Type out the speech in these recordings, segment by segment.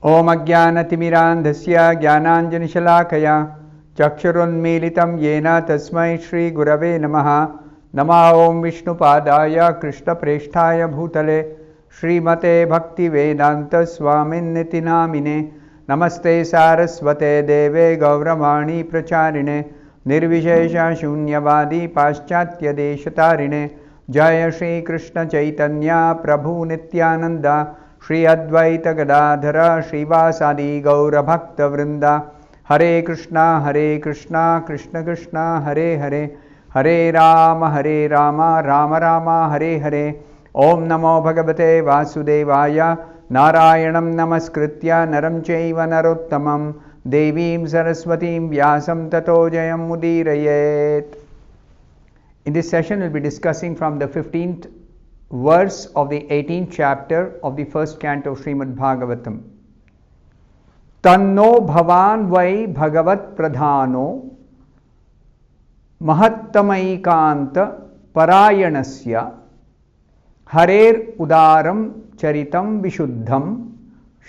Om Ajnanatimirandhasya Jnananjanishalakhaya Chakshurunmilitam Yena Tasmai Shri Gurave Namaha. Nama Om Vishnupadaya Krishna Presthaya Bhutale Srimate Bhaktivedanta Swamin Niti Namine. Namaste Saraswate Deve Gauramani Pracharine Nirvishesha Shunyavadi Paschatya Deshatarine. Jaya Shri Krishna Chaitanya Prabhu Nityananda Shri Advaita Gadadhara Srivasadi Gaura Bhakta Vrinda. Hare Krishna Krishna Krishna Hare Hare Hare Rama Rama Rama Hare Hare. Om Namo Bhagavate Vasudevaya. Narayanam Namaskritya Naram Chaiva Narottamam Devim Saraswatim Vyasam Tato Jayam Mudirayet. In this session, we will be discussing from the 15th verse of the 18th chapter of the first canto of Srimad Bhagavatam. Tanno Bhavan Vai Bhagavat Pradhano Mahattamaikanta Parayanasya Harer Udaram Charitam Vishuddham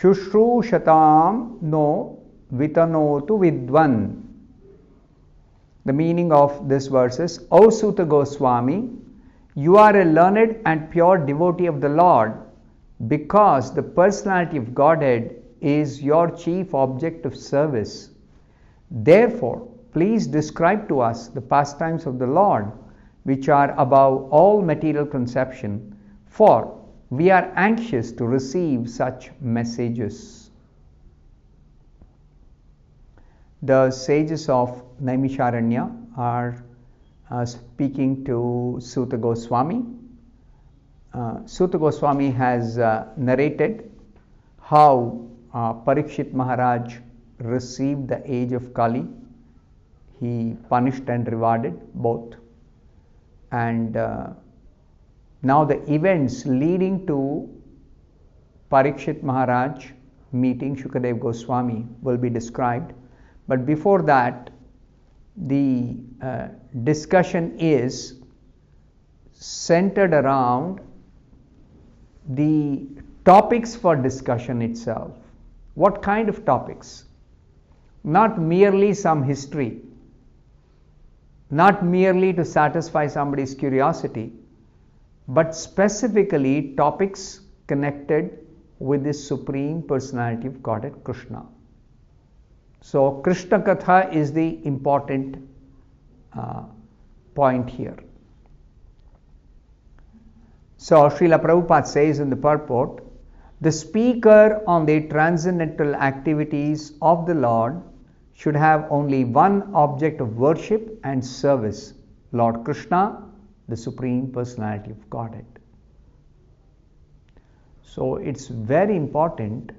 Shushrushatam No Vitanotu Vidvan. The meaning of this verse is, O Suta Goswami, you are a learned and pure devotee of the Lord, because the personality of Godhead is your chief object of service. Therefore, please describe to us the pastimes of the Lord, which are above all material conception, for we are anxious to receive such messages. The sages of Naimisharanya are speaking to Suta Goswami. Suta Goswami has narrated how Parikshit Maharaj received the age of Kali. He punished and rewarded both. And now the events leading to Parikshit Maharaj meeting Shukadev Goswami will be described. But before that, the discussion is centered around the topics for discussion itself. What kind of topics? Not merely some history, not merely to satisfy somebody's curiosity, but specifically topics connected with the Supreme Personality of Godhead, Krishna. So, Krishna Katha is the important point here. So, Srila Prabhupada says in the purport, the speaker on the transcendental activities of the Lord should have only one object of worship and service, Lord Krishna, the Supreme Personality of Godhead. So, it's very important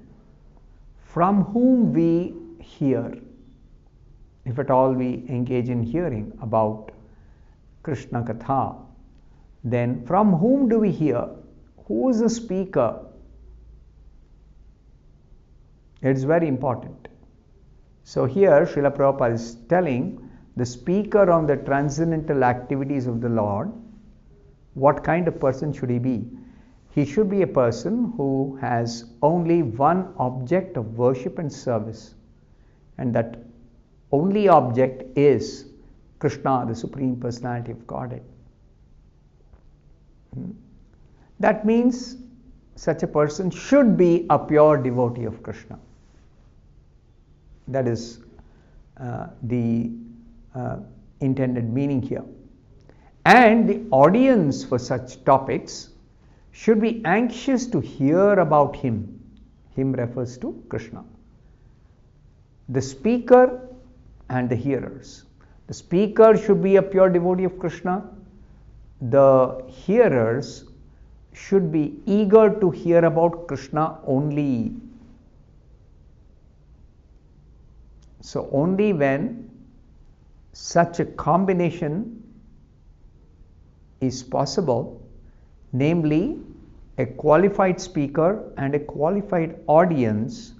from whom we hear, if at all we engage in hearing about Krishna Katha, then from whom do we hear? Who is the speaker? It's very important. So here Srila Prabhupada is telling the speaker on the transcendental activities of the Lord, what kind of person should he be? He should be a person who has only one object of worship and service, and that only object is Krishna, the Supreme Personality of Godhead. That means such a person should be a pure devotee of Krishna. That is the intended meaning here. And the audience for such topics should be anxious to hear about him. Him refers to Krishna. The speaker and the hearers. The speaker should be a pure devotee of Krishna. The hearers should be eager to hear about Krishna only. So only when such a combination is possible, namely a qualified speaker and a qualified audience,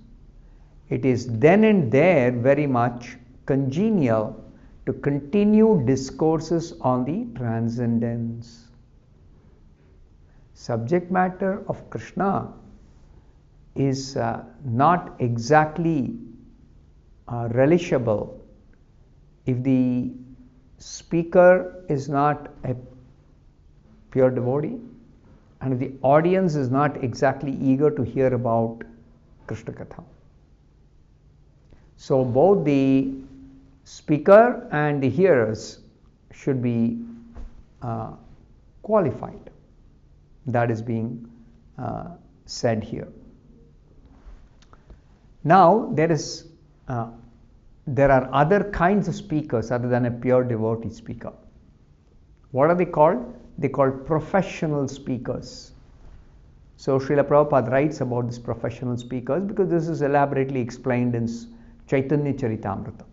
it is then and there very much congenial to continue discourses on the transcendence. Subject matter of Krishna is not exactly relishable if the speaker is not a pure devotee and if the audience is not exactly eager to hear about Krishna Katha. So both the speaker and the hearers should be qualified. That is being said here. Now there are other kinds of speakers other than a pure devotee speaker. What are they called? They are called professional speakers. So Srila Prabhupada writes about these professional speakers because this is elaborately explained in Chaitanya Charitamrita.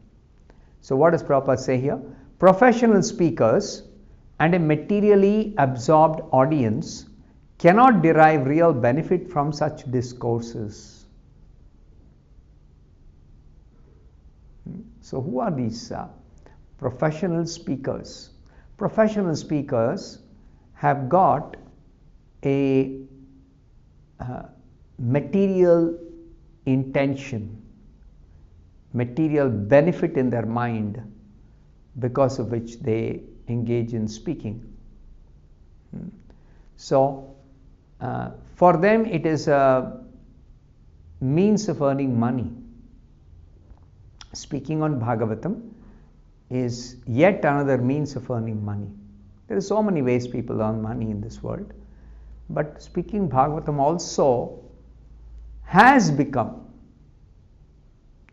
So what does Prabhupada say here? Professional speakers and a materially absorbed audience cannot derive real benefit from such discourses. So who are these professional speakers? Professional speakers have got a material intention, material benefit in their mind because of which they engage in speaking. So for them it is a means of earning money. Speaking on Bhagavatam is yet another means of earning money. There are so many ways people earn money in this world, but speaking Bhagavatam also has become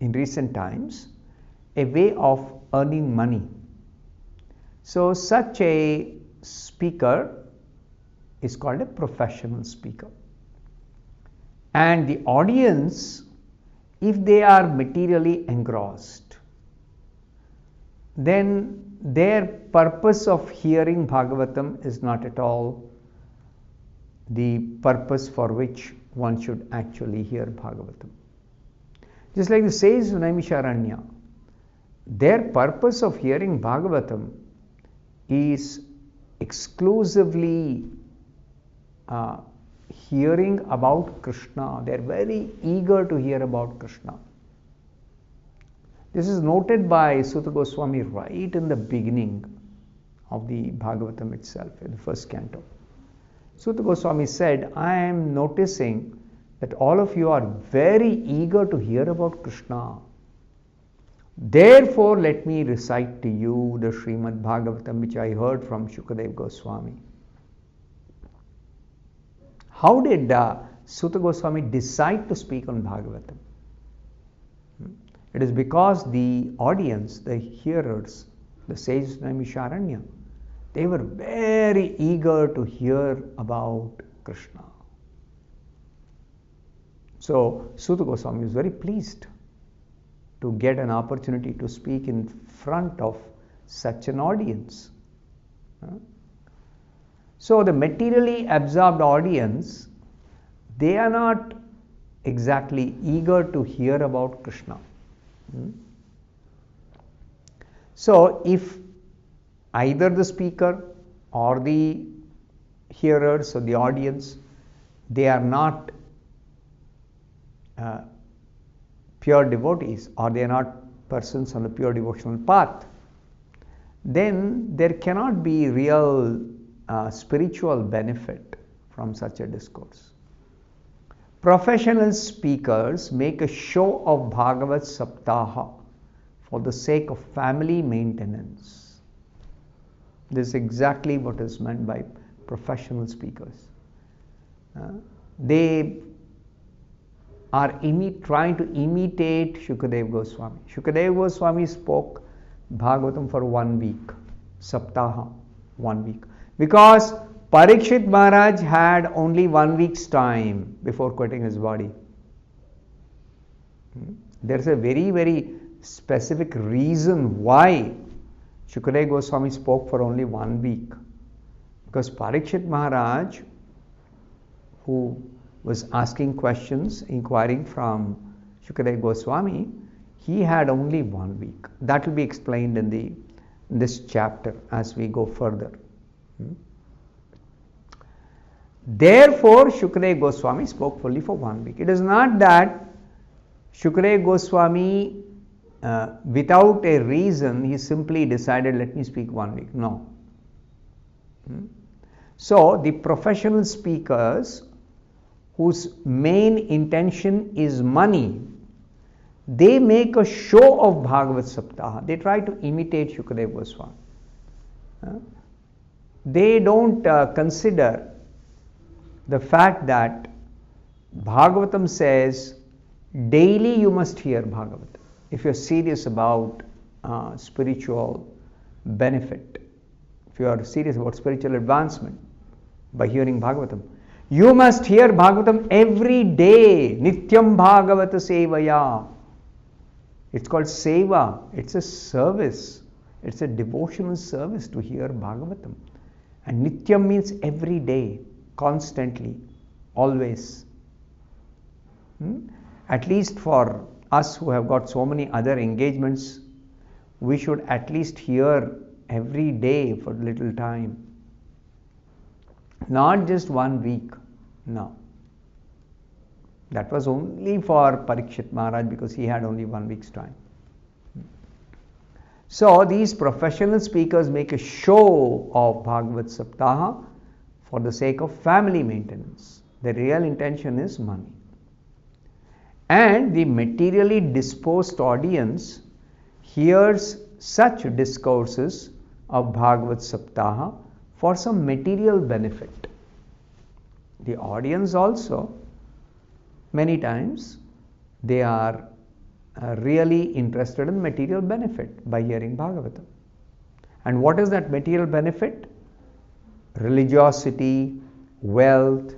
in recent times a way of earning money. So such a speaker is called a professional speaker, and the audience, if they are materially engrossed, then their purpose of hearing Bhagavatam is not at all the purpose for which one should actually hear Bhagavatam. Just like the sages of Naimisharanya, their purpose of hearing Bhagavatam is exclusively hearing about Krishna. They are very eager to hear about Krishna. This is noted by Sutta Goswami right in the beginning of the Bhagavatam itself, in the first canto. Sutta Goswami said, I am noticing that all of you are very eager to hear about Krishna. Therefore, let me recite to you the Srimad Bhagavatam which I heard from Shukadeva Goswami. How did Sutta Goswami decide to speak on Bhagavatam? It is because the audience, the hearers, the sages of Naimisharanya, they were very eager to hear about Krishna. So Sutta Goswami was very pleased to get an opportunity to speak in front of such an audience. So the materially absorbed audience, they are not exactly eager to hear about Krishna. So if either the speaker or the hearers or the audience, they are not pure devotees, or they are not persons on the pure devotional path, then there cannot be real spiritual benefit from such a discourse. Professional speakers make a show of Bhagavat Saptaha for the sake of family maintenance. This is exactly what is meant by professional speakers. They are trying to imitate Shukadeva Goswami. Shukadeva Goswami spoke Bhagavatam for 1 week, Saptaha, 1 week. Because Parikshit Maharaj had only 1 week's time before quitting his body. There is a very, very specific reason why Shukadeva Goswami spoke for only 1 week. Because Parikshit Maharaj, who was asking questions, inquiring from Shukadeva Goswami, he had only 1 week. That will be explained in this chapter as we go further. Therefore, Shukadeva Goswami spoke fully for 1 week. It is not that Shukadeva Goswami, without a reason, he simply decided, let me speak 1 week. No. So, the professional speakers whose main intention is money, they make a show of Bhagavad Saptaha. They try to imitate Shukadeva Goswami. They don't consider the fact that Bhagavatam says daily you must hear Bhagavatam if you're serious about spiritual benefit, if you are serious about spiritual advancement by hearing Bhagavatam. You must hear Bhagavatam every day. Nityam Bhagavata Sevaya. It's called Seva. It's a service. It's a devotional service to hear Bhagavatam. And Nityam means every day, constantly, always. At least for us who have got so many other engagements, we should at least hear every day for a little time. Not just 1 week. No. That was only for Parikshit Maharaj because he had only 1 week's time. So these professional speakers make a show of Bhagavad Saptaha for the sake of family maintenance. The real intention is money. And the materially disposed audience hears such discourses of Bhagavad Saptaha for some material benefit. The audience also, many times, they are really interested in material benefit by hearing Bhagavatam. And what is that material benefit? Religiosity, wealth,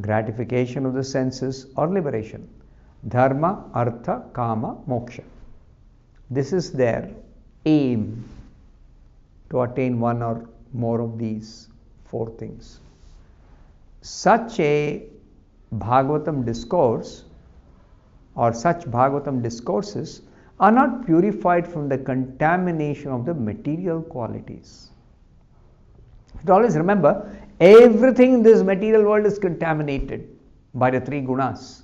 gratification of the senses, or liberation. Dharma, Artha, Kama, Moksha. This is their aim, to attain one or more of these 4 things. Such a Bhagavatam discourse or such Bhagavatam discourses are not purified from the contamination of the material qualities. But always remember, everything in this material world is contaminated by the 3 gunas.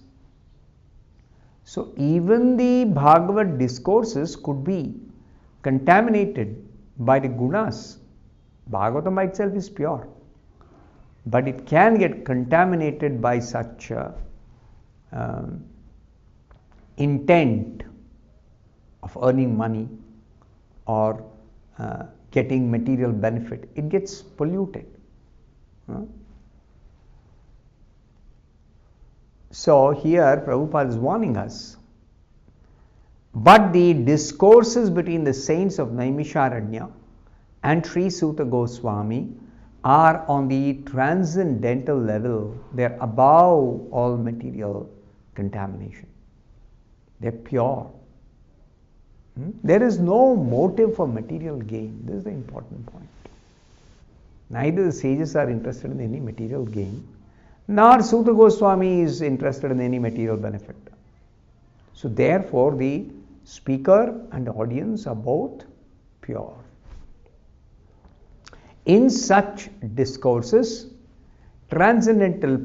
So even the Bhagavad discourses could be contaminated by the gunas. Bhagavatam by itself is pure, but it can get contaminated by such intent of earning money or getting material benefit. It gets polluted. So here Prabhupada is warning us. But the discourses between the saints of Naimisharanya and Sri Suta Goswami are on the transcendental level. They are above all material contamination. They are pure. There is no motive for material gain. This is the important point. Neither the sages are interested in any material gain, nor Suta Goswami is interested in any material benefit. So therefore the speaker and the audience are both pure. In such discourses, transcendental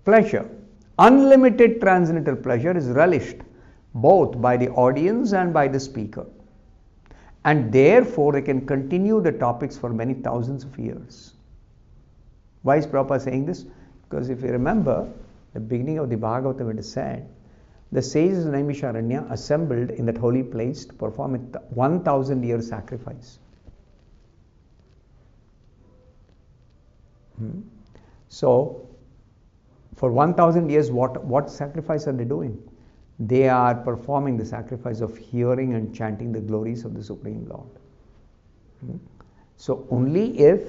pleasure, unlimited transcendental pleasure is relished both by the audience and by the speaker. And therefore they can continue the topics for many thousands of years. Why is Prabhupada saying this? Because if you remember, the beginning of the Bhagavatam it is said, the sages of Naimisharanya assembled in that holy place to perform a 1,000 year sacrifice. So, for 1,000 years, what sacrifice are they doing? They are performing the sacrifice of hearing and chanting the glories of the Supreme Lord. So, only if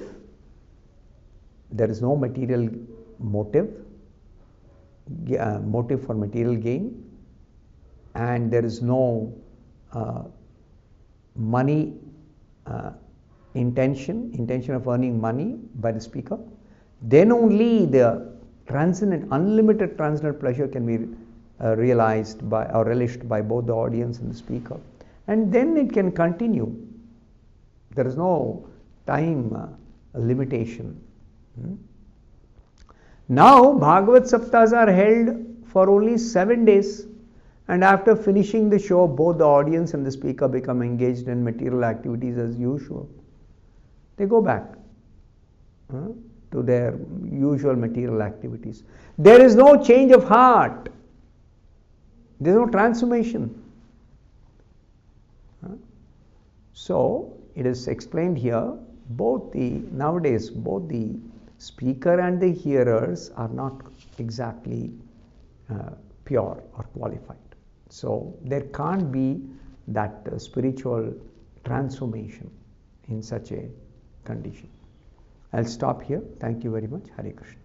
there is no material motive for material gain, and there is no money intention of earning money by the speaker, then only the transcendent, unlimited transcendental pleasure can be realized by or relished by both the audience and the speaker, and then it can continue. There is no time limitation. Now Bhagavad Saptas are held for only 7 days, and after finishing the show, both the audience and the speaker become engaged in material activities as usual. They go back to their usual material activities. There is no change of heart. There is no transformation. So it is explained here, nowadays both the speaker and the hearers are not exactly pure or qualified. So there can't be that spiritual transformation in such a condition. I'll stop here. Thank you very much. Hare Krishna.